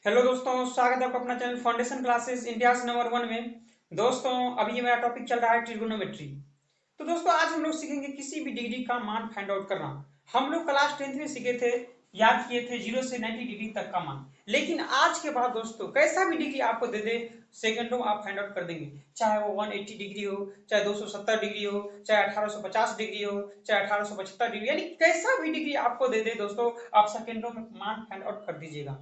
Hello दोस्तों, स्वागत है आपका अपना channel foundation classes India number 1 में। दोस्तों, अभी मेरा टॉपिक चल रहा है ट्रिगोनोमेट्री। तो दोस्तों, आज हम लोग सीखेंगे किसी भी डिग्री का मान फाइंड आउट करना। हम लोग क्लास 10th में सीखे थे, याद किए थे 0 से 90 डिग्री तक का मान। लेकिन आज के बाद दोस्तों कैसा भी डिग्री आपको दे दे, सेकंडों में आप फाइंड आउट कर देंगे। चाहे वो 180 डिग्री हो, चाहे 270 डिग्री हो, चाहे 1850 डिग्री हो, चाहे 1875 डिग्री, यानी कैसा भी डिग्री आपको दे दे दोस्तों, आप सेकंडों में मान फाइंड आउट कर दीजिएगा।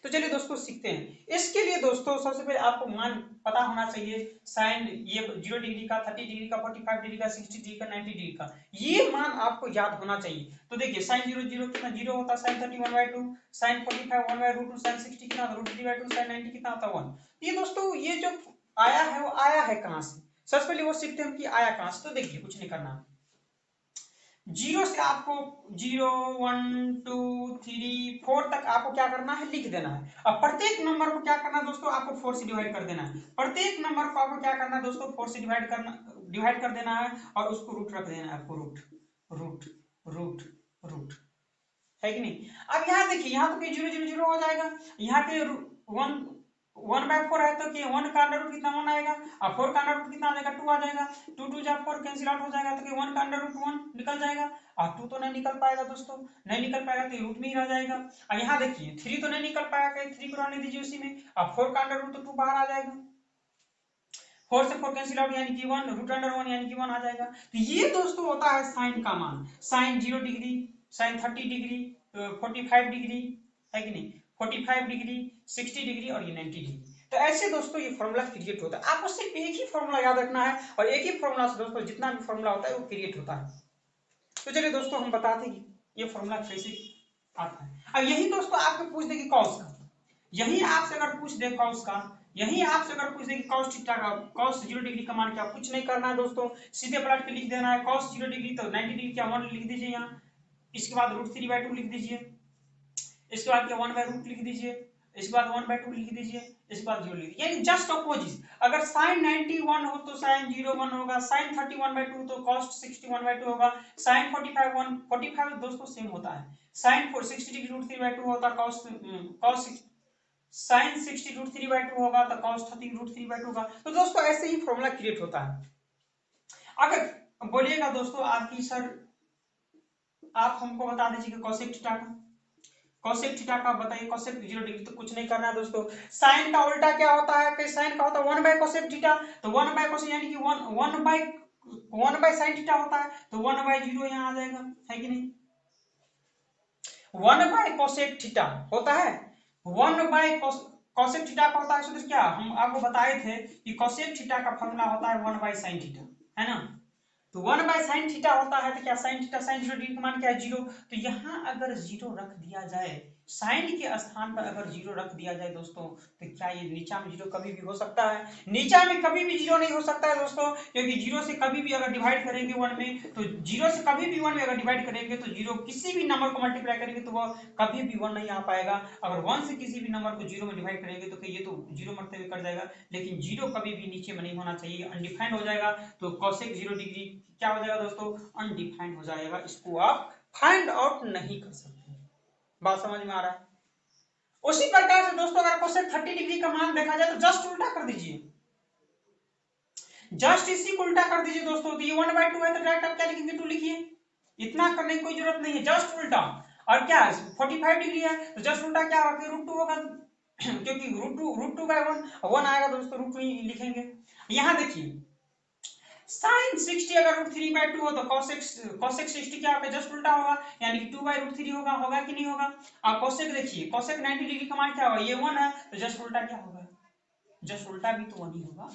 तो चलिए दोस्तों सीखते हैं। इसके लिए दोस्तों सबसे पहले आपको मान पता होना चाहिए। साइन ये 0 डिग्री का, 30 डिग्री का, 45 डिग्री का, 60 डिग्री का, 90 डिग्री का, ये मान आपको याद होना चाहिए। तो देखिए साइन 0 0 कितना 0 होता है, साइन 30 1/2, साइन 45 1/√2, साइन 60 कितना होता है √3/2, साइन 90 कितना होता है 1। ये दोस्तों ये जो आया है वो आया है कहां से, सबसे पहले वो सीखते हैं कि आया कहां से। तो देखिए कुछ नहीं करना, जीरो से आपको 0 1 2 3 4 तक आपको क्या करना है, लिख देना है। अब प्रत्येक नंबर को क्या करना है दोस्तों, आपको 4 से डिवाइड कर देना है। प्रत्येक नंबर को आपको क्या करना है दोस्तों, 4 से डिवाइड कर देना है और उसको रूट रख देना है आपको। रूट रूट रूट रूट है कि नहीं। अब यहाँ देखिए, यहाँ तो 0 0 0 हो जाएगा। यहाँ के 1/4 है तो कि 1 का अंडर रूट कितना 1 आएगा, और 4 का अंडर रूट कितना आ जाएगा 2 आ जाएगा। 2 2 जा 4 कैंसिल आउट हो जाएगा, तो कि 1 का अंडर रूट 1 निकल जाएगा, और 2 तो नहीं निकल पाएगा दोस्तों। नहीं निकल पाएगा तो रूट में ही रह जाएगा। और यहाँ देखिए 3 तो नहीं निकल पाएगा, 3 को रहने दीजिए उसी में, और 4 का अंडर रूट तो 2 बाहर आ जाएगा। 4 से 4 कैंसिल आउट यानी कि 1, रूट अंडर 1 यानी कि 1 आ जाएगा। तो ये दोस्तों होता है साइन का मान। Sine 0 degree, sine 30 degree, 45 degree, है कि नहीं, 45 डिग्री, 60 डिग्री और ये 90 डिग्री। तो ऐसे दोस्तों ये फॉर्मूला क्रिएट होता है। आपको सिर्फ एक ही फॉर्मूला याद रखना है, और एक ही फॉर्मूला से दोस्तों जितना भी फॉर्मूला होता है वो क्रिएट होता है। तो चलिए दोस्तों हम बताते हैं कि ये फॉर्मूला कैसे आता है। अब यही दोस्तों आपको पूछ देगी कॉस का, यही आपसे अगर पूछ दे कॉस का, यही आपसे अगर पूछ दे कि कॉस थीटा का, कॉस 0 डिग्री का मान क्या, कुछ नहीं करना है दोस्तों, सीधे पलट के लिख देना है। कॉस 0 डिग्री तो 90 डिग्री क्या 1 लिख दीजिए यहाँ, इसके बाद √3/2 लिख दीजिए, इसके बाद क्या 1/√2 लिख दीजिए, इसके बाद 1/2 लिख दीजिए, इसके बाद 0 लिख दीजिए, यानी जस्ट अपोजिट। अगर साइन 91 हो तो साइन 01 होगा, साइन 31/2 तो कॉस 61/2 होगा, साइन 45 दोस्तों सेम होता है। साइन 60 डिग्री √3/2 होता है, कॉस साइन 60 √3/2 होगा तो कॉस 30 √3/2 होगा। तो दोस्तों ऐसे ही फॉर्मूला क्रिएट होता है। अगर बोलिएगा दोस्तों आपकी सर आप हमको बता दीजिए कि कोसेक थीटा का, कोसेक थीटा का बताइए। कोसेक 0 डिग्री तो कुछ नहीं करना है दोस्तों। साइन का उल्टा क्या होता है, कि साइन का होता है 1/कोसेक थीटा, तो 1/कोसेक यानी कि 1/sin थीटा होता है, तो 1/0 यहाँ आ जाएगा, है कि नहीं। 1/कोसेक थीटा होता है, 1/कोसेक थीटा का होता है सूत्र क्या, हम आपको बताए थे कि कोसेक थीटा का फॉर्मूला होता है 1/sin थीटा, है ना। तो 1/sin थीटा होता है, तो क्या sin थीटा sin 0 डिग्री का मान क्या है 0। तो यहाँ अगर 0 रख दिया जाए, साइन के स्थान पर अगर 0 रख दिया जाए दोस्तों, तो क्या ये नीचा में 0 कभी भी हो सकता है, नीचा में कभी भी 0 नहीं हो सकता है दोस्तों। क्योंकि 0 से कभी भी अगर डिवाइड करेंगे 1 में, तो 0 से कभी भी 1 में अगर डिवाइड करेंगे तो 0 किसी भी नंबर को मल्टीप्लाई करेंगे तो वह कभी भी 1 नहीं आ पाएगा। अगर 1 से किसी भी नंबर को 0 में डिवाइड करेंगे तो ये तो 0 मरते हुए कट जाएगा, लेकिन 0 कभी भी नीचे में नहीं होना चाहिए, अनडिफाइंड हो जाएगा। तो कोसेक 0 डिग्री क्या हो जाएगा दोस्तों, अनडिफाइंड हो जाएगा, इसको आप फाइंड आउट नहीं कर सकते। बात समझ में आ रहा है। उसी प्रकार से दोस्तों अगर कोसेक 30 डिग्री का मान देखा जाए तो जस्ट उल्टा कर दीजिए, जस्ट इसी को उल्टा कर दीजिए दोस्तों। तो ये 1/2 है तो डायरेक्ट आप क्या लिखेंगे 2 लिखिए, इतना करने की कोई जरूरत नहीं है, जस्ट उल्टा। और क्या 45 डिग्री है तो जस्ट उल्टा क्या होगा, √2 होगा, क्योंकि √2/1 आएगा दोस्तों, √2 ही लिखेंगे। यहां देखिए साइन 60 अगर √3/2 हो तो कॉसेक 60 क्या होगा, जस्ट उल्टा होगा, यानी कि 2/√3 होगा, होगा कि नहीं होगा। अब कॉसेक देखिए, कॉसेक 90 डिग्री का मान क्या होगा, ये 1 है तो जस्ट उल्टा क्या होगा, जस्ट उल्टा भी तो 1 ही होगा।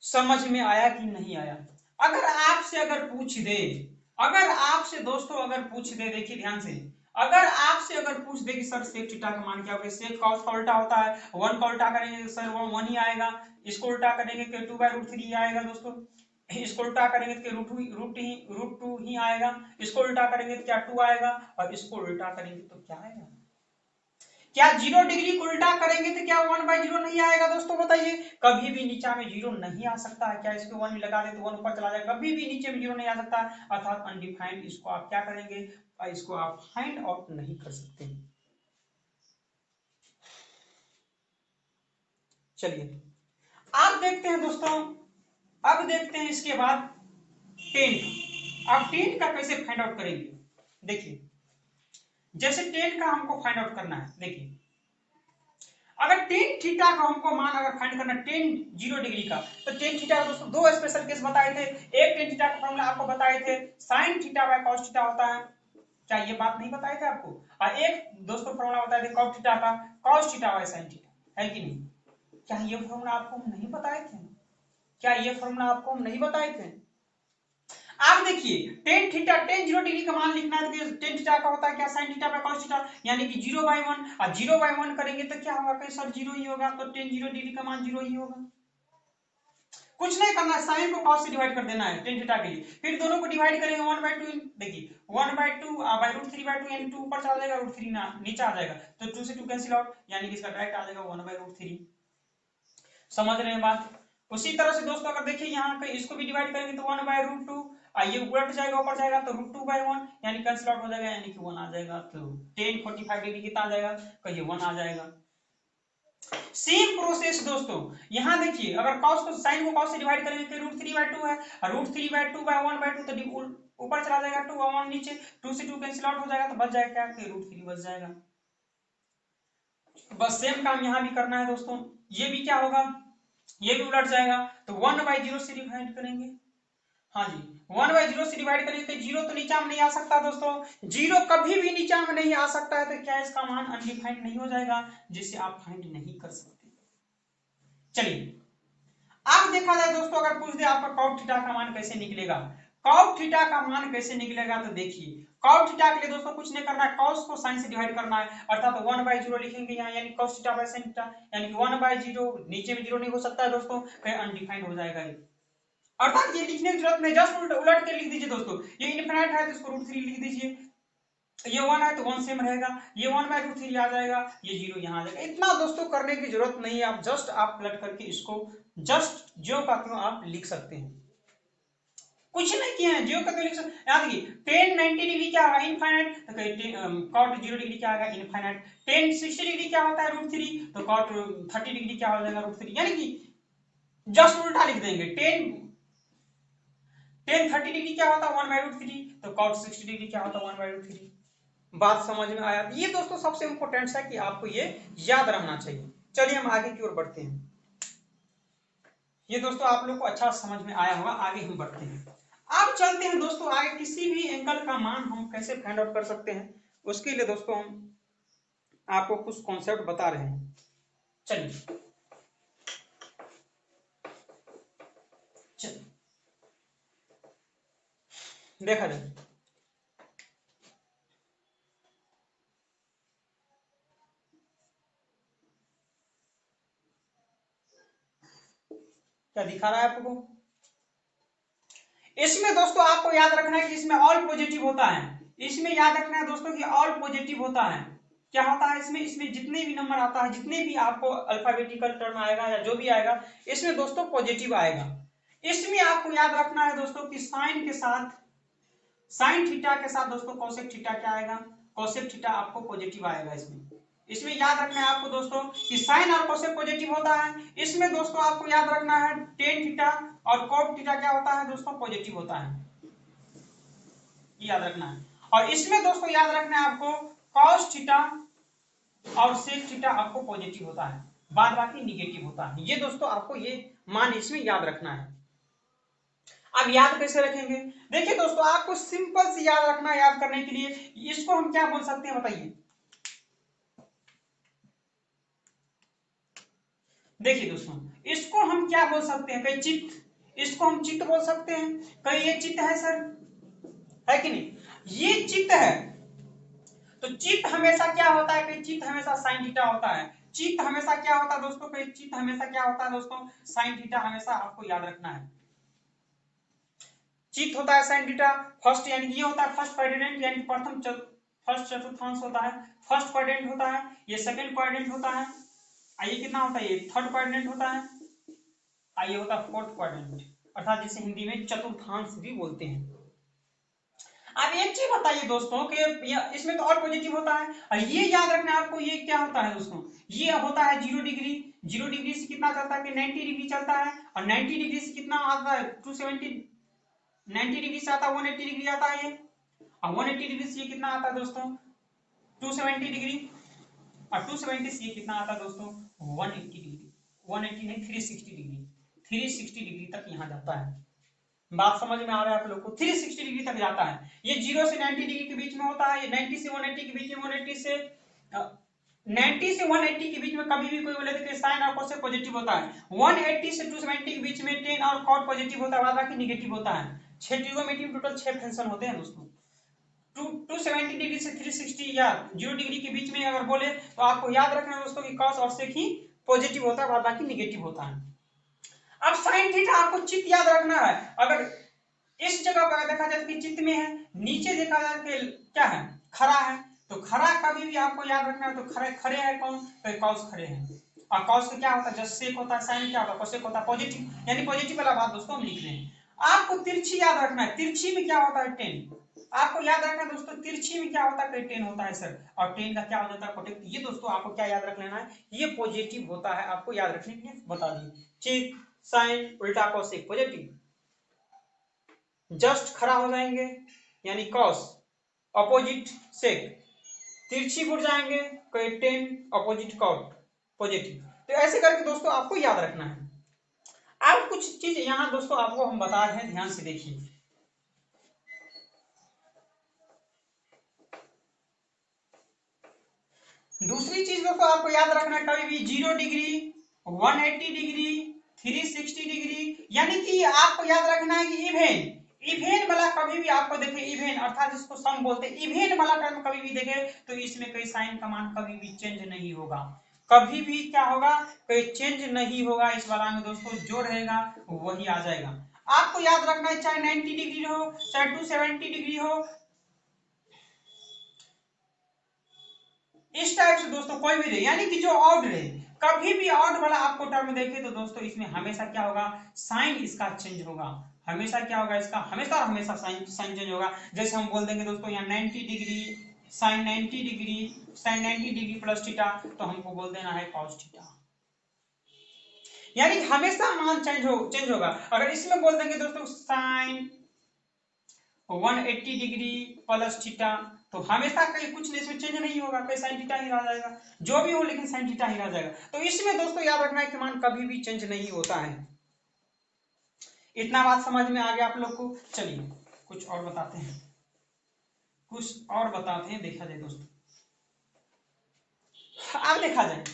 समझ में आया कि नहीं आया। अगर आपसे अगर पूछ दे, अगर आपसे दोस्तों अगर पूछ दे, देखिए ध्यान से, अगर आपसे अगर पूछ दे कि सर सेक थीटा का मान क्या होगा, सेक कॉस का उल्टा होता है, 1 का उल्टा करेंगे सर 1 ही आएगा, इसको उल्टा करेंगे तो 2/√3 आएगा दोस्तों, इसको उल्टा करेंगे तो √2 ही आएगा, इसको उल्टा करेंगे तो क्या 2 आएगा, और इसको उल्टा करेंगे तो क्या आएगा। क्या 0 डिग्री को उल्टा करेंगे तो क्या 1/0 नहीं आएगा दोस्तों, बताइए। कभी भी नीचा में 0 नहीं आ सकता है, क्या इसको 1 में लगा दे तो 1 ऊपर चला जाएगा, कभी भी नीचे में 0 नहीं आ सकता, अर्थात अनडिफाइंड। इसको आप क्या करेंगे, इसको आप फाइंड आउट नहीं कर सकते। चलिए आप देखते हैं दोस्तों, अब देखते हैं इसके बाद टेन का। अब टेन का कैसे फाइंड आउट करेंगे? देखिए जैसे टेन का हमको फाइंड आउट करना है, देखिए अगर टेन थीटा का हमको मान अगर फाइंड करना टेन 0 डिग्री का, तो टेन थीटा का दोस्तों दो स्पेशल केस बताए थे। एक टेन थीटा का फॉर्मूला आपको बताए थे sine theta by cos theta होता है, क्या ये बात नहीं बताए थे आपको? और एक दोस्तों फॉर्मूला बताए थे कॉट थीटा का cos theta by sine theta, है कि नहीं? क्या ये फॉर्मूला आपको हम नहीं बताए थे? क्या ये फॉर्मूला आपको हम नहीं बताए थे? आप देखिए टेन थीटा टेन 0 डिग्री का मान लिखना है तो टेन थीटा का होता है क्या sine theta by cos theta, यानी कि 0/1, और 0/1 करेंगे तो क्या होगा? सर 0 ही होगा, तो टेन 0 डिग्री का मान 0 ही होगा। कुछ नहीं करना है, साइन को कॉस से डिवाइड कर देना है टेन थीटा के लिए, फिर दोनों को डिवाइड करेंगे 1/2। देखिए 1/2/√3/2 यानी 2 ऊपर चला जाएगा, √3 नीचे आ जाएगा, तो 2 से 2 कैंसिल आउट, यानी कि इसका डायरेक्ट आ जाएगा 1/√3। समझ रहे हैं बात? उसी तरह से दोस्तों अगर देखिए यहाँ पे इसको भी डिवाइड करेंगे तो 1/√2, ये उलट जाएगा ऊपर जाएगा तो √2/1 यानी कैंसिल आउट हो जाएगा, यानी कि 1 आ जाएगा। तो tan 45 डिग्री कितना आ जाएगा? कहिए 1 आ जाएगा। सेम प्रोसेस दोस्तों यहाँ देखिए अगर cos को साइन को cos से डिवाइड करेंगे तो √3/2 है, और √3/2/1/2 तो ऊपर चला जाएगा 2 और 1 नीचे, 2 से 2 कैंसिल आउट हो जाएगा, तो बच जाएगा क्या? √3 बच जाएगा। बस सेम काम यहाँ भी करना है दोस्तों, ये भी क्या होगा? ये भी उलट जाएगा, तो 1/0 से डिवाइड करेंगे। हाँ जी 1/0 से डिवाइड करेंगे तो जीरो तो नीचा में नहीं आ सकता दोस्तों, जीरो कभी भी नीचा में नहीं आ सकता है, तो क्या इसका मान अनडिफाइंड नहीं हो जाएगा, जिसे आप फाइंड नहीं कर सकते। चलिए अब देखा जाए दोस्तों, अगर पूछ दे आपका कॉट थीटा का मान कैसे निकलेगा, कॉट थीटा का मान कैसे निकलेगा, तो देखिए कॉट थीटा के लिए दोस्तों कुछ नहीं करना है, कॉस को साइन से डिवाइड करना है, अर्थात 1/0 लिखेंगे यहाँ, यानी cos theta by sine theta, यानी कि 1/0, नीचे में जीरो नहीं हो सकता है दोस्तों, कहीं अनडिफाइंड हो जाएगा ये, अर्थात ये लिखने की जरूरत नहीं, जस्ट उलट के लिख दीजिए दोस्तों। ये इनफिनिट है तो इसको √3 लिख दीजिए, ये 1 है तो 1 सेम रहेगा, ये 1/√3 आ जाएगा, ये 0 यहाँ आ जाएगा। इतना दोस्तों करने की जरूरत नहीं है, आप जस्ट आप पलट करके इसको जस्ट ज्यो का त्यों आप लिख सकते हैं, कुछ नहीं किया है, ज्यो का त्यों लिख सकते हैं। याद देखिए tan 90 डिग्री क्या होगा? इनफाइनाइट, तो cot 0 डिग्री क्या आएगा? इनफाइनाइट। tan 60 डिग्री क्या होता है? √3, तो cot 30 डिग्री क्या हो जाएगा? √3, यानी कि जस्ट उल्टा लिख देंगे। tan 30 डिग्री क्या होता है? 1/√3, तो cot 60 डिग्री क्या होता है? 1/√3। बात समझ में आया? ये दोस्तों सबसे इंपॉर्टेंट है कि आपको ये याद रहना चाहिए। चलिए हम आगे की ओर बढ़ते हैं, ये दोस्तों आप लोग को अच्छा समझ में आया होगा, आगे हम बढ़ते हैं। अब चलते हैं दोस्तों आगे, किसी भी एंगल का मान हम कैसे फाइंड आउट कर सकते हैं, उसके लिए दोस्तों हम आपको कुछ कॉन्सेप्ट बता रहे हैं। चलिए देखा जाए, क्या दिखा रहा है आपको? इसमें दोस्तों आपको याद रखना है कि इसमें ऑल पॉजिटिव होता है, इसमें याद रखना है दोस्तों कि ऑल पॉजिटिव होता है। क्या होता है इसमें? इसमें जितने भी नंबर आता है, जितने भी आपको अल्फाबेटिकल टर्म आएगा या जो भी आएगा, इसमें दोस्तों पॉजिटिव आएगा। इसमें आपको याद रखना है दोस्तों कि साइन के साथ, साइन थीटा के साथ दोस्तों कोसेक थीटा क्या आएगा? कोसेक थीटा आपको पॉजिटिव आएगा। इसमें इसमें याद रखना है आपको दोस्तों कि साइन और कोसेक पॉजिटिव होता है। इसमें दोस्तों आपको याद रखना है टेन थीटा और कोट थीटा क्या होता है दोस्तों? पॉजिटिव होता है, याद रखना है। और इसमें दोस्तों याद रखना है आपको कॉस थीटा और सेक थीटा आपको पॉजिटिव होता है, बाद बाकी निगेटिव होता है। ये दोस्तों आपको ये मान इसमें याद रखना है। अब याद कैसे रखेंगे? देखिए दोस्तों आपको सिंपल से याद रखना है, याद करने के लिए इसको हम क्या बोल सकते हैं बताइए? देखिए दोस्तों इसको हम क्या बोल सकते हैं? कई चित्त, इसको हम चित्त बोल सकते हैं, कई ये चित्त है सर, है कि नहीं? ये चित्त है, तो चित्त हमेशा क्या होता है? कई चित्त हमेशा साइन थीटा होता है, चित्त हमेशा क्या होता है दोस्तों? कई चित्त हमेशा क्या होता है दोस्तों? साइन थीटा, हमेशा आपको याद रखना है। चित्त होता है साइन थीटा फर्स्ट, यानी ये होता है फर्स्ट क्वाड्रेंट, यानी प्रथम फर्स्ट चतुर्थांश होता है, फर्स्ट क्वाड्रेंट होता है, ये सेकंड क्वाड्रेंट होता है, ये कितना होता है? ये थर्ड क्वाड्रेंट होता है, ये होता है फोर्थ क्वाड्रेंट, अर्थात जिसे हिंदी में चतुर्थांश भी बोलते हैं। अब एक चीज बताइए दोस्तों कि इसमें तो और पॉजिटिव होता है, और ये याद रखना आपको, ये क्या होता है दोस्तों, ये होता है 0 डिग्री। 0 डिग्री से कितना चलता है कि 90 डिग्री चलता है, और 90 डिग्री से कितना आता है 270, 90 डिग्री से आता है 180 डिग्री आता है ये, और 180 डिग्री से ये कितना आता है दोस्तों 270 डिग्री, और 270 से ये कितना आता है दोस्तों 180 डिग्री, 180 नहीं 360 डिग्री, 360 डिग्री तक यहाँ जाता है। बात समझ में आ रहा है आप लोग को, 360 डिग्री तक जाता है। ये 0 से 90 डिग्री के बीच में होता है, ये 90 से 180 के बीच में, 180 से 90 से 180 के बीच में कभी भी कोई बोले तो साइन और कोसेक पॉजिटिव होता है। 180 से 270 के बीच में टेन और कॉट पॉजिटिव होता है, बाद बाकी निगेटिव होता है। 6 ट्रिगोनोमेट्री में टोटल 6 फंक्शन होते हैं दोस्तों। 270 डिग्री से 360 या 0 डिग्री के बीच में अगर बोले तो आपको याद रखना है दोस्तों कि कॉस और सेक ही पॉजिटिव होता है, बाद बाकी निगेटिव होता है। अब साइन थीटा आपको चित्त याद रखना है। अगर इस जगह पर देखा जाए कि चित्त में है, नीचे देखा जाए कि क्या है खड़ा है, तो खड़ा कभी भी आपको याद रखना है, तो खड़े खड़े है कौन, तो कॉस खड़े हैं। और कॉस का क्या होता है, जस्ट सेक होता है, साइन क्या होता है कोसेक होता है, पॉजिटिव, यानी पॉजिटिव वाला बात दोस्तों हम लिख रहे हैं। आपको तिरछी याद रखना है, तिरछी में क्या होता है टेन, आपको याद रखना है दोस्तों तिरछी में क्या होता है, टेन होता है सर, और टेन का क्या हो जाता है प्रोटेक्ट। ये दोस्तों आपको क्या याद रख लेना है, ये पॉजिटिव होता है, आपको याद रखने के लिए बता दिए। चित साइन उल्टा कोसेक पॉजिटिव, जस्ट खड़ा हो जाएंगे यानी कॉस, अपोजिट सेक, तिरछी मुड़ जाएंगे कोई टेन, अपोजिट कॉट पॉजिटिव। तो ऐसे करके दोस्तों आपको याद रखना है। अब कुछ चीज यहां दोस्तों आपको हम बता रहे हैं, ध्यान से देखिए। दूसरी चीज दोस्तों आपको याद रखना है, कभी भी 0 डिग्री 180 डिग्री 360 डिग्री, यानी कि आपको याद रखना है कि इवेन इवेन वाला कभी भी आपको देखे, इवेन अर्थात जिसको सम बोलते हैं, इवेन वाला टर्म कभी भी देखे तो इसमें कोई साइन का मान कभी भी चेंज नहीं होगा, कभी भी क्या होगा कोई चेंज नहीं होगा। इस वाला में दोस्तों जो रहेगा वही आ जाएगा। आपको याद रखना है चाहे 90 डिग्री हो चाहे 270 डिग्री हो, इस टाइप से दोस्तों कोई भी रहे, यानी कि जो ऑड रहे, कभी भी ऑड वाला आपको टर्म देखे तो दोस्तों इसमें हमेशा क्या होगा, साइन इसका चेंज होगा, हमेशा क्या होगा इसका, हमेशा और हमेशा साइन साइन चेंज होगा। जैसे हम बोल देंगे दोस्तों यहाँ 90 degree sine 90 degree sine 90 degree plus theta, तो हमको बोल देना है कॉस थीटा, यानी हमेशा मान चेंज होगा। अगर इसमें बोल देंगे दोस्तों साइन 180 डिग्री प्लस थीटा, तो हमेशा कहीं कुछ नहीं, इसमें चेंज नहीं होगा, कहीं साइन थीटा ही रह जाएगा, जो भी हो लेकिन साइन थीटा ही रह जाएगा। तो इसमें दोस्तों याद रखना है कि मान कभी भी चेंज नहीं होता है। इतना बात समझ में आ गया आप लोग को। चलिए कुछ और बताते हैं, कुछ और बताते हैं, देखा जाए दोस्तों। अब देखा जाए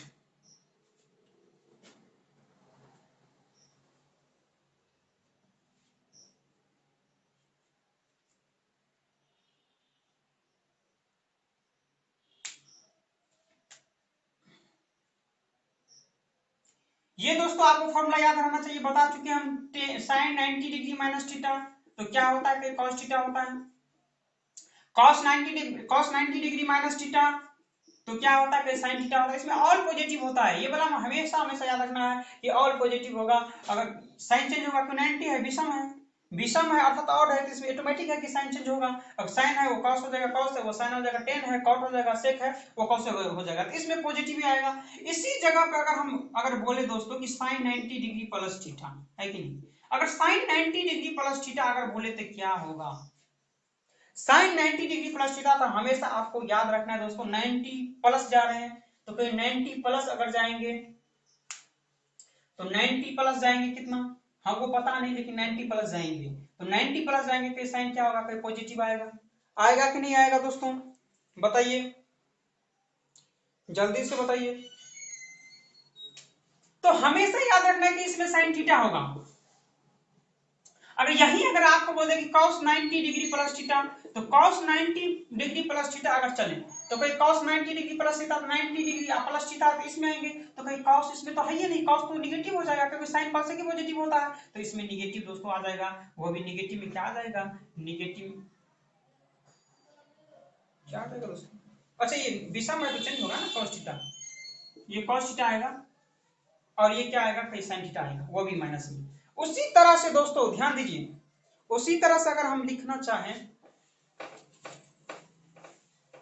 ये दोस्तों आपको फॉर्मूला याद रहना चाहिए, बता चुके हम साइन 90 डिग्री माइनस थीटा, तो क्या होता है कि कॉस थीटा होता है, कॉस 90 डिग्री माइनस थीटा, तो क्या होता है कि साइन थीटा होता है, इसमें ऑल पॉजिटिव होता है, ये वाला हमेशा हमेशा याद रखना है कि ऑल पॉजिटिव होगा। अगर साइन चेंज होगा तो 90 है, विषम है, विषम है अर्थात ऑड है, तो इसमें ऑटोमेटिक है कि साइन चेंज होगा। अब साइन है वो कॉस हो जाएगा, कॉस है वो साइन हो जाएगा, टेन है कॉट हो जाएगा, सेक है वो कॉस हो जाएगा, तो इसमें पॉजिटिव ही आएगा। इसी जगह पे अगर हम बोले दोस्तों कि साइन 90 डिग्री प्लस थीटा है कि नहीं, अगर साइन 90 डिग्री प्लस थीटा अगर बोले तो क्या होगा, साइन 90 डिग्री प्लस थीटा, तो हमेशा आपको याद रखना है दोस्तों 90 प्लस जा रहे हैं, तो कोई 90 प्लस अगर जाएंगे तो 90 प्लस जाएंगे कितना हमको पता नहीं, लेकिन 90 प्लस जाएंगे, तो 90 प्लस जाएंगे तो साइन क्या होगा, कोई पॉजिटिव आएगा, आएगा कि नहीं आएगा दोस्तों, बताइए जल्दी से बताइए। तो हमेशा याद रखना है कि इसमें साइन थीटा होगा। अगर आपको बोल दे कि cos 90 डिग्री प्लस थीटा, तो cos 90 डिग्री प्लस थीटा अगर चले तो कोई cos 90 degree plus theta 90 degree plus theta तो इसमें आएंगे, तो कोई cos इसमें तो है ही नहीं, cos तो निगेटिव हो जाएगा क्योंकि sin cos की पॉजिटिव होता है, तो इसमें निगेटिव दोस्तों आ जाएगा, वो भी निगेटिव में क्या आ जाएगा, निगेटिव क्या आ जाएगा दोस्तों, अच्छा ये विषम है तो चेंज होगा ना cos थीटा, ये cos थीटा आएगा और ये क्या आएगा, कई sin थीटा आएगा, वो भी माइनस में। उसी तरह से दोस्तों ध्यान दीजिए, उसी तरह से अगर हम लिखना चाहें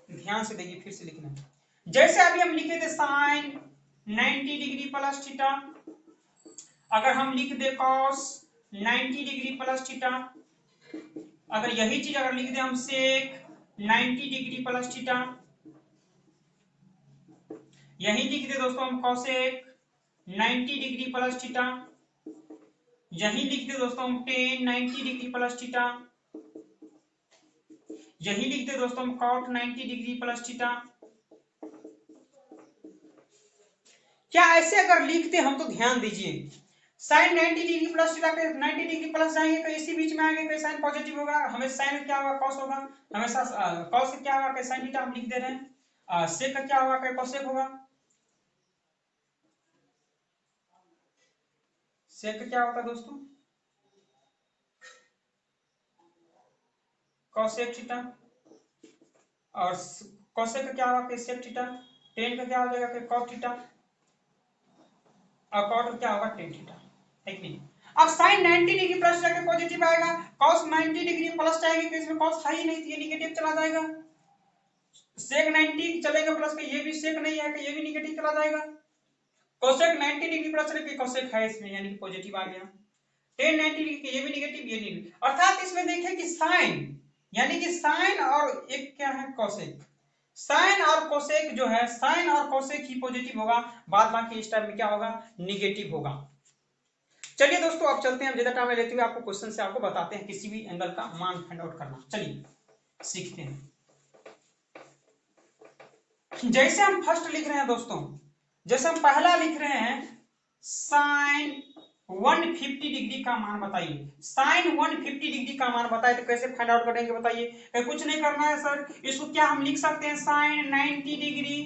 ध्यान से देखिए, फिर से लिखना है। जैसे अभी हम लिखे थे साइन 90 डिग्री प्लस थीटा, अगर हम लिख दे कॉस 90 डिग्री प्लस थीटा, अगर यही चीज अगर लिख दे हम सेक 90 डिग्री प्लस थीटा, यही लिख दे दोस्तों हम कॉसेक 90 डिग्री प्लस थीटा, यही लिख दे दोस्तों हम टेन 90 डिग्री प्लस थीटा, यही लिख दे दोस्तों हम कॉट 90 डिग्री प्लस थीटा। क्या ऐसे अगर लिखते हम तो ध्यान दीजिए, साइन 90 डिग्री प्लस थीटा के 90 डिग्री प्लस जाएंगे तो इसी बीच में आएंगे, कोई साइन पॉजिटिव होगा, हमें साइन क्या होगा कॉस होगा, हमेशा कॉस क्या होगा कि साइन थीटा हम लिख दे रहे हैं, सेक का क्या होगा कि कोसेक होगा, सेक क्या होता है दोस्तों कॉसेक थीटा, और कोसेक का क्या होगा कि सेक थीटा, टेन का क्या हो जाएगा कि कॉट थीटा, और कॉट का क्या होगा टेन थीटा, है कि नहीं। अब साइन 90 डिग्री प्लस जाके पॉजिटिव आएगा, कॉस 90 डिग्री प्लस जाएगी तो इसमें कॉस है ही नहीं तो ये निगेटिव चला जाएगा, सेक 90 चलेगा प्लस के ये भी सेक नहीं है कि ये भी निगेटिव चला जाएगा, कोसेक 90 डिग्री प्लस चले कोसेक है इसमें यानी कि पॉजिटिव आ गया, टेन 90 डिग्री के ये भी निगेटिव ये निगेटिव, अर्थात इसमें देखिए कि साइन यानी कि साइन और एक क्या है कोसेक, साइन और कोसेक जो है साइन और कोसेक ही पॉजिटिव होगा, बाद बाकी इस टाइम में क्या होगा निगेटिव होगा। चलिए दोस्तों अब चलते हैं, हम ज्यादा टाइम लेते हुए आपको क्वेश्चन से आपको बताते हैं किसी भी एंगल का मान फाइंड आउट करना। चलिए सीखते हैं। जैसे हम फर्स्ट लिख रहे हैं दोस्तों, जैसे हम पहला लिख रहे हैं साइन 150 डिग्री का मान बताइए, साइन 150 डिग्री का मान बताइए, तो कैसे फाइंड आउट करेंगे बताइए, कुछ नहीं करना है सर, इसको क्या हम लिख सकते हैं साइन 90 डिग्री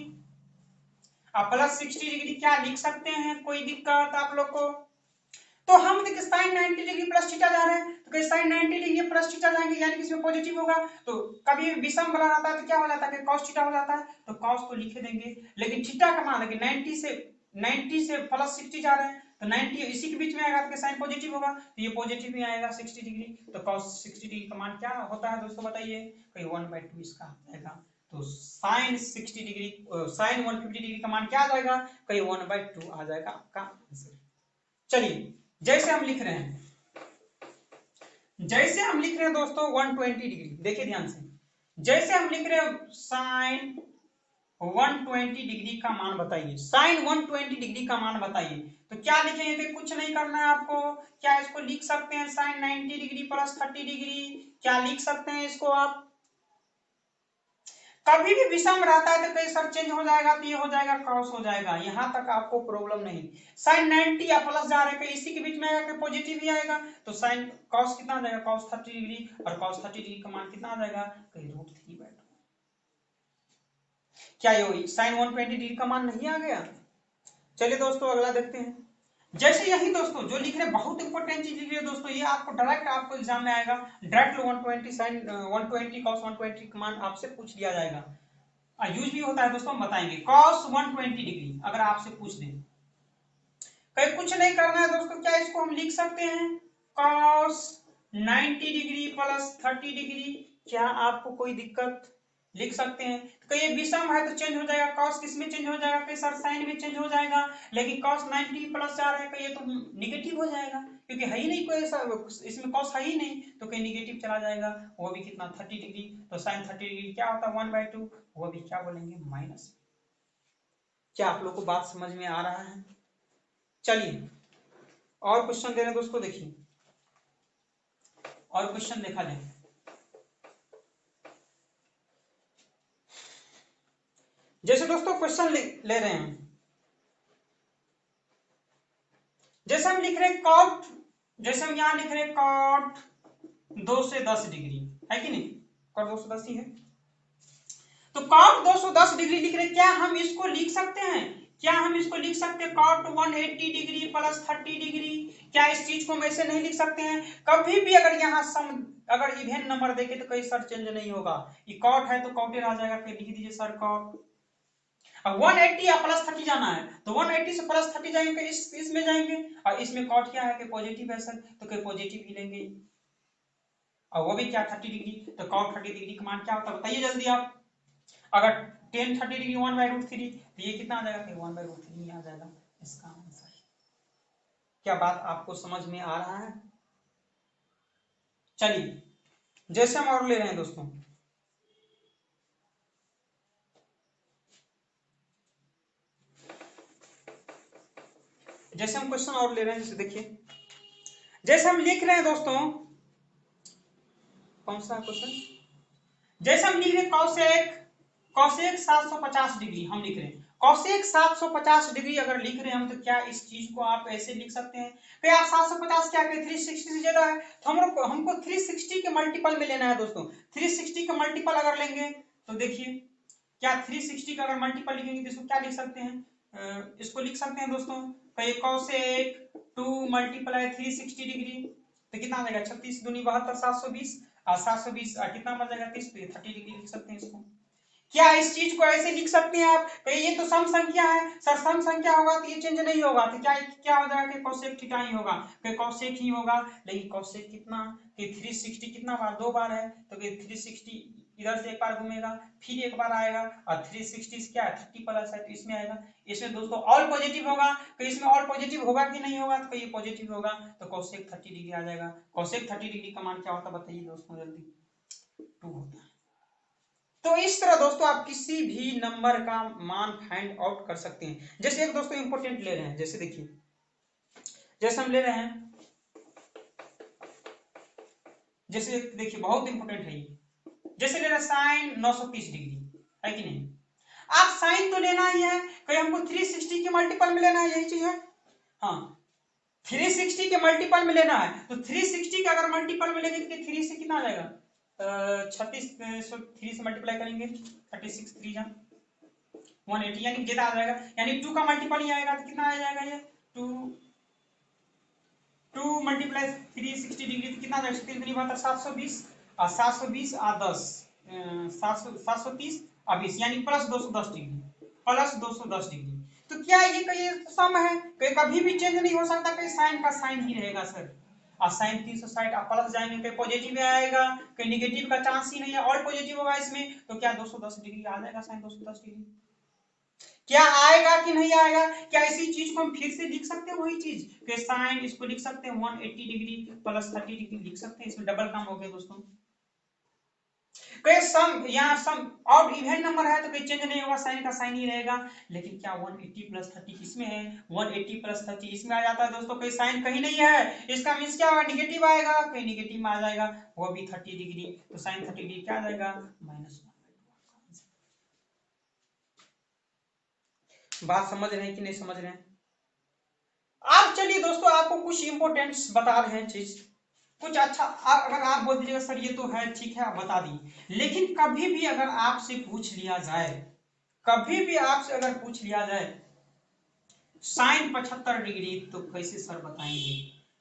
प्लस 60 डिग्री क्या लिख सकते हैं, कोई दिक्कत आप लोग को, तो हम देखिए साइन 90 डिग्री प्लस थीटा जा रहे हैं तो साइन 90 डिग्री प्लस थीटा जाएंगे यानी कि इसमें पॉजिटिव होगा, तो कभी विषम बना आता है तो क्या हो जाता है कि cos थीटा हो जाता है, तो cos को लिख देंगे, लेकिन थीटा का मान है कि 90 से प्लस 60 जा रहे हैं तो 90 इसी के बीच में आएगा तो साइन पॉजिटिव होगा, तो ये पॉजिटिव ही आएगा 60 डिग्री, तो cos 60 डिग्री का मान क्या होता है दोस्तों बताइए, कहीं 1/2 इसका आएगा, तो साइन 60 डिग्री साइन 150 डिग्री का मान क्या आ जाएगा, कहीं 1/2 आ जाएगा आपका आंसर। चलिए जैसे हम लिख रहे हैं, जैसे हम लिख रहे हैं दोस्तों 120 डिग्री, देखिए ध्यान से, जैसे हम लिख रहे हैं साइन 120 डिग्री का मान बताइए, साइन 120 डिग्री का मान बताइए, तो क्या लिखेंगे कि कुछ नहीं करना है आपको, क्या इसको लिख सकते हैं साइन 90 डिग्री प्लस 30 डिग्री, क्या लिख सकते हैं इसको आप, कभी भी विषम रहता है तो कई सर चेंज हो जाएगा तो ये हो जाएगा क्रॉस हो जाएगा, यहां तक आपको प्रॉब्लम नहीं, साइन 90 या प्लस जा रहे हैं इसी के बीच में आएगा कि पॉजिटिव ही आएगा, तो साइन कॉस कितना आ जाएगा कॉस 30 डिग्री, और कॉस 30 डिग्री का मान कितना आ जाएगा कहीं √3/2, क्या ये साइन 120 डिग्री का मान नहीं आ गया। चलिए दोस्तों अगला देखते हैं, जैसे यही दोस्तों जो लिख रहे हैं बहुत इंपॉर्टेंट चीज लिख रहे हैं दोस्तों, ये आपको डायरेक्ट आपको एग्जाम में आएगा, डायरेक्ट 120 साइन 120 कॉस 120 का मान आपसे पूछ लिया जाएगा, यूज भी होता है दोस्तों, हम बताएंगे cos 120 डिग्री अगर आपसे पूछ दें, कहीं कुछ नहीं करना है दोस्तों, क्या इसको हम लिख सकते हैं cos 90 डिग्री प्लस 30 डिग्री, क्या आपको कोई दिक्कत, लिख सकते हैं, तो कहीं विषम है तो चेंज हो जाएगा, cos किस में चेंज हो जाएगा कहीं सर साइन में चेंज हो जाएगा, लेकिन cos 90 प्लस जा रहा है कहीं ये तो निगेटिव हो जाएगा, क्योंकि है ही नहीं कोई ऐसा इसमें cos है ही नहीं, तो कहीं निगेटिव चला जाएगा, वो भी कितना 30 डिग्री, तो साइन 30 डिग्री क्या होता है 1/2, वो भी क्या बोलेंगे माइनस। क्या आप लोग को बात समझ में आ रहा है। चलिए और क्वेश्चन दे रहे हैं दोस्तों, देखिए और क्वेश्चन देखा जाए, जैसे दोस्तों क्वेश्चन ले रहे हैं, जैसे हम लिख रहे हैं कॉट, जैसे हम यहां लिख रहे हैं कॉट 2 से 10 डिग्री, है कि नहीं, कॉट 210 ही है, तो कॉट 210 डिग्री लिख रहे हैं, क्या हम इसको लिख सकते हैं, क्या हम इसको लिख सकते हैं कॉट 180 डिग्री प्लस 30 डिग्री, क्या इस चीज को हम ऐसे नहीं लिख सकते हैं, कभी भी अगर यहाँ सम अगर इवेंट नंबर देखे तो कोई सर चेंज नहीं होगा, ये कॉट है तो कॉटेड आ जाएगा, फिर लिख दीजिए सर कॉट, अब 180 या प्लस 30 जाना है तो 180 से प्लस 30 जाएंगे इसमें जाएंगे, और इसमें कॉट क्या है कि पॉजिटिव है सर, तो कोई पॉजिटिव ही लेंगे, और वो भी क्या 30 डिग्री, तो कॉट 30 डिग्री का मान क्या होता है बताइए जल्दी आप, अगर टेन 30 डिग्री 1/√3 तो ये कितना आ जाएगा, 1/√3 आ जाएगा इसका आंसर। क्या बात आपको समझ में आ रहा है? चलिए जैसे हम और ले रहे हैं दोस्तों, जैसे हम क्वेश्चन और ले रहे हैं, जैसे देखिए जैसे हम लिख रहे हैं दोस्तों, कौन सा क्वेश्चन, जैसे हम लिख रहे हैं कॉसेक 750 डिग्री हम लिख रहे हैं, कॉसेक 750 डिग्री अगर लिख रहे हैं हम, तो क्या इस चीज को आप ऐसे लिख सकते हैं कि आप 750 क्या कहें 360 से ज्यादा है, तो हमको 360 के मल्टीपल में लेना है दोस्तों। 360 का मल्टीपल अगर लेंगे तो देखिए क्या 360 का अगर मल्टीपल लिखेंगे तो इसको क्या लिख सकते हैं, इसको लिख सकते हैं दोस्तों कॉसेक 2 मल्टीप्लाई 360 डिग्री, तो कितना आ जाएगा 36 दूनी 72 720 और 720 कितना बन जाएगा 30, 30 डिग्री लिख सकते हैं इसको। क्या इस चीज को ऐसे लिख सकते हैं आप, तो ये तो सम संख्या है सर, सम संख्या होगा तो ये चेंज नहीं होगा, तो क्या क्या हो जाएगा कि कॉसेक थीटा ही होगा, कि कॉसेक ही होगा। लेकिन कॉसेक कितना कि 360 कितना बार, 2 बार है, तो कि 360 इधर से एक बार घूमेगा फिर एक बार आएगा, और 360 क्या है 30 प्लस है तो इसमें आएगा। इसमें दोस्तों ऑल पॉजिटिव होगा, तो इसमें ऑल पॉजिटिव होगा कि नहीं होगा, तो ये पॉजिटिव होगा, तो कॉसेक 30 डिग्री आ जाएगा। कॉसेक 30 डिग्री का मान क्या होता है बताइए दोस्तों जल्दी, 2 होता है। तो इस तरह दोस्तों आप किसी भी नंबर का मान फाइंड आउट कर सकते हैं। जैसे एक दोस्तों इंपॉर्टेंट ले रहे हैं, जैसे देखिए जैसे हम ले रहे हैं, जैसे देखिए बहुत इंपॉर्टेंट है ये, जैसे ले रहे हैं साइन 930 डिग्री है कि नहीं, आप साइन तो लेना ही है, कहीं हमको 360 के मल्टीपल में लेना है, यही चीज है। हाँ 360 के मल्टीपल में लेना है, तो 360 का अगर मल्टीपल में लेंगे तो 3 से कितना आ जाएगा, 36 3 से मल्टीप्लाई करेंगे 36 3 जा 180, यानी ज्यादा आ जाएगा, यानी 2 का मल्टीपल ही आएगा, तो कितना आ जाएगा ये 2 मल्टीप्लाई 360 डिग्री, तो कितना आ जाएगा 3 दूनी 720 और 720 और 10 730 और 20, यानी प्लस 210 डिग्री, प्लस 210 डिग्री। तो क्या ये कहीं सम है, कभी भी चेंज नहीं हो सकता, कहीं साइन का साइन ही रहेगा सर, और साइन 360 आप प्लस जाएंगे कहीं पॉजिटिव में आएगा, कहीं निगेटिव का चांस ही नहीं है, और पॉजिटिव होगा इसमें, तो क्या 210 डिग्री आ जाएगा साइन 210 डिग्री। क्या आएगा कि नहीं आएगा, क्या इसी चीज को हम फिर से लिख सकते हैं, वही चीज कि साइन इसको लिख सकते हैं 180 डिग्री प्लस 30 डिग्री लिख सकते हैं, इसमें डबल काम हो गया दोस्तों। कहीं सम यहाँ सम और इवन नंबर है तो कोई चेंज नहीं होगा, साइन का साइन ही रहेगा, लेकिन क्या 180 प्लस 30 किसमें है, 180 प्लस 30 इसमें आ जाता है दोस्तों, कोई साइन कहीं नहीं है, इसका मीन्स क्या होगा निगेटिव आएगा, कहीं निगेटिव में आ जाएगा वो भी 30 डिग्री, तो साइन 30 डिग्री क्या आ जाएगा -1। बात समझ रहे हैं कि नहीं समझ रहे हैं? आप चलिए दोस्तों आपको कुछ इंपोर्टेंट्स बता रहे हैं चीज, कुछ अच्छा अगर आप बोल दीजिएगा सर ये तो है ठीक है आप बता दिए, लेकिन कभी भी अगर आपसे पूछ लिया जाए, कभी भी आपसे अगर पूछ लिया जाए साइन 75 डिग्री, तो कैसे सर बताएंगे,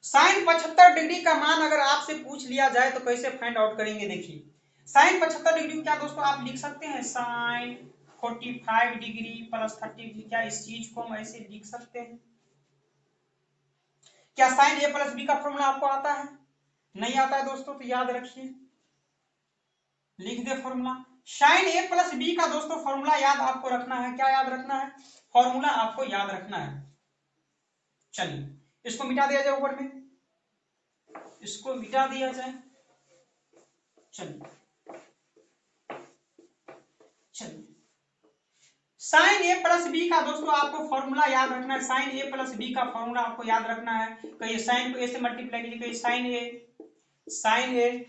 साइन 75 डिग्री का मान अगर आपसे पूछ लिया जाए तो कैसे फाइंड आउट करेंगे। देखिए साइन 75 डिग्री क्या दोस्तों आप लिख सकते हैं साइन 45 डिग्री प्लस 30 डिग्री, क्या इस चीज को हम ऐसे लिख सकते हैं? क्या साइन ए प्लस बी का फॉर्मूला आपको आता है? नहीं आता है दोस्तों, तो याद रखिए, लिख दे फॉर्मूला साइन ए प्लस बी का दोस्तों फॉर्मूला याद आपको रखना है, क्या याद रखना है, फॉर्मूला आपको याद रखना है। चलिए इसको मिटा दिया जाए, ऊपर में इसको मिटा दिया जाए, चलिए चलिए साइन ए प्लस बी का दोस्तों आपको फॉर्मूला याद रखना है, साइन ए प्लस बी का फॉर्मूला आपको याद रखना है, कहीं साइन को ए से मल्टीप्लाई कीजिए, कहीं साइन ए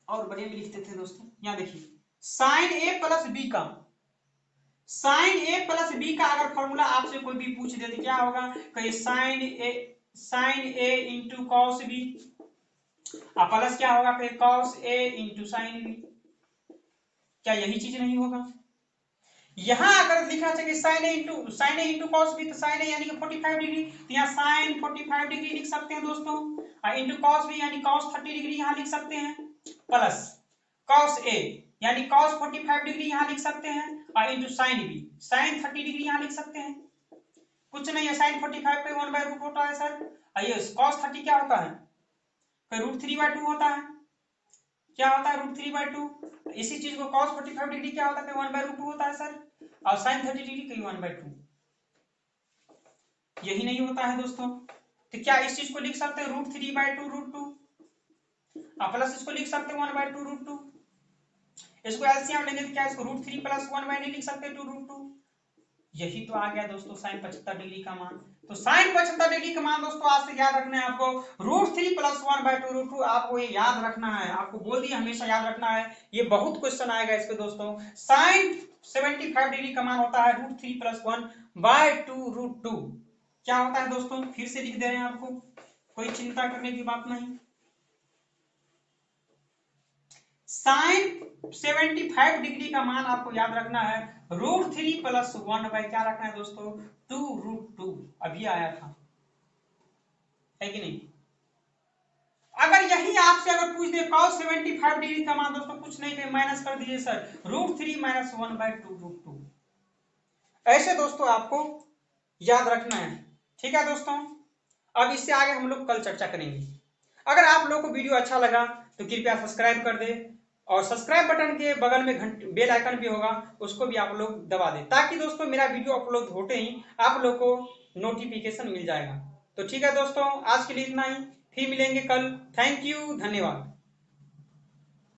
और बढ़िया में लिखते थे दोस्तों, यहाँ देखिए साइन ए प्लस बी का, साइन ए प्लस बी का अगर फॉर्मूला आपसे कोई भी पूछ दे तो क्या होगा, कहीं साइन ए इंटू कॉस बी, प्लस क्या होगा फिर cos A into sine B, क्या यही चीज नहीं होगा? यहां अगर लिखना चाहिए साइन ए इंटू कॉस बी, तो साइन ए यानी कि 45 डिग्री, तो यहाँ साइन 45 डिग्री लिख सकते हैं दोस्तों, और इंटू कॉस बी यानी कॉस 30 डिग्री यहाँ लिख सकते हैं, प्लस कॉस ए यानी कॉस 45 डिग्री यहाँ लिख सकते हैं, और into sine B sine 30 degree यहाँ लिख सकते हैं। कुछ नहीं है, साइन 45 पे 1/रूट होता है सर, और ये कॉस 30 क्या होता है, √3/2 होता है, क्या होता है √3/2। इसी चीज को cos 45 डिग्री क्या होता है 1/√2 होता है सर, और sin 30 डिग्री कहीं 1/2, यही नहीं होता है दोस्तों। तो क्या इस चीज को लिख सकते हैं √3/2 √2, प्लस इसको लिख सकते हैं 1/2 √2। इसको एलसीएम लेंगे तो क्या इसको √3 + 1/2 लिख सकते हैं 2 √2। यही तो आ गया दोस्तों sin 75 डिग्री का मान। तो sin 75 डिग्री का मान दोस्तों आज से याद रखना है आपको, √3 + 1/2 √2, आपको ये याद रखना है, आपको बोल दिया हमेशा याद रखना है, ये बहुत क्वेश्चन आएगा इस पे दोस्तों। sin 75 डिग्री का मान होता है √3 + 1/2 √2। क्या होता है दोस्तों, फिर से लिख दे रहे हैं आपको, कोई चिंता करने की बात नहीं। sin 75 डिग्री का मान आपको याद रखना है √3 + 1/, क्या रखना है दोस्तों 2 √2। अभी आया था, है कि नहीं। अगर यही आपसे अगर पूछ दे cos 75 डिग्री का मान दोस्तों, कुछ नहीं थे माइनस कर दीजिए सर, √3 - 1/2 √2। ऐसे दोस्तों आपको याद रखना है, ठीक है दोस्तों। अब इससे आगे हम लोग कल चर्चा करेंगे। अगर आप लोग को वीडियो अच्छा लगा तो कृपया सब्सक्राइब कर दे, और सब्सक्राइब बटन के बगल में घंटे बेल आइकन भी होगा, उसको भी आप लोग दबा दें, ताकि दोस्तों मेरा वीडियो अपलोड होते ही आप लोग को नोटिफिकेशन मिल जाएगा। तो ठीक है दोस्तों, आज के लिए इतना ही, फिर मिलेंगे कल। थैंक यू, धन्यवाद।